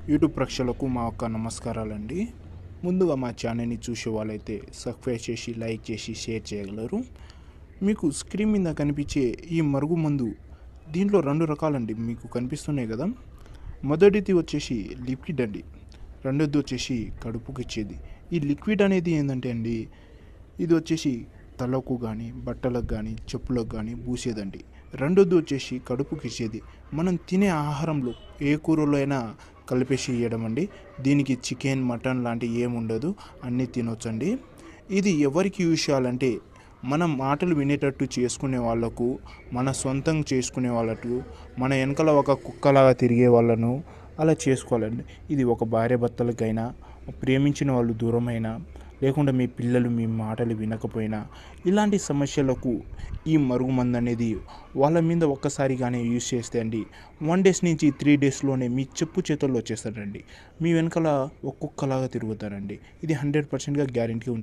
YouTube ప్రేక్షకులకు మా యొక్క నమస్కారాలండి. ముందుగా మా ఛానల్ని చూసే వాళ్ళైతే సబ్స్క్రైబ్ చేసి, లైక్ చేసి, షేర్ చేయగలరు. మీకు స్క్రీన్ మీద కనిపించే ఈ మరుగుమందు దీంట్లో 2 రకాలండి మీకు కనిపిస్తున్నాయి కదా. మొదటిది వచ్చేసి లిక్విడ్ అండి, రెండోది వచ్చేసి కడుపుకి ఇచ్చేది. ఈ లిక్విడ్ అనేది ఏంటంటే అండి, ఇది వచ్చేసి తలకు కానీ, బట్టలకు కానీ, చెప్పులకు కానీ పూసేదండి. రెండోది వచ్చేసి కడుపుకి ఇచ్చేది. మనం తినే ఆహారంలో ఏ కూరలో అయినా కలిపేసి ఇవ్వడం అండి. దీనికి చికెన్, మటన్ లాంటి ఏముండదు, అన్నీ తినొచ్చండి. ఇది ఎవరికి యూజ్ చేయాలంటే, మనం మాటలు వినేటట్టు చేసుకునే వాళ్ళకు, మన సొంతం చేసుకునే వాళ్ళకు, మన వెనకాల ఒక కుక్కలాగా తిరిగే వాళ్ళను అలా చేసుకోవాలండి. ఇది ఒక భార్య భర్తలకైనా, ప్రేమించిన వాళ్ళు దూరమైనా, లేకుండా మీ పిల్లలు మీ మాటలు వినకపోయినా, ఇలాంటి సమస్యలకు ఈ మరుగుమందు అనేది వాళ్ళ మీద ఒక్కసారిగానే యూజ్ చేస్తే అండి, 1 డేస్ నుంచి 3 డేస్లోనే మీ చెప్పు చేతుల్లో వచ్చేస్తారండి. మీ వెనకాల ఒక్కొక్కలాగా తిరుగుతారండి. ఇది 100%గా గ్యారెంటీ ఉంటుంది.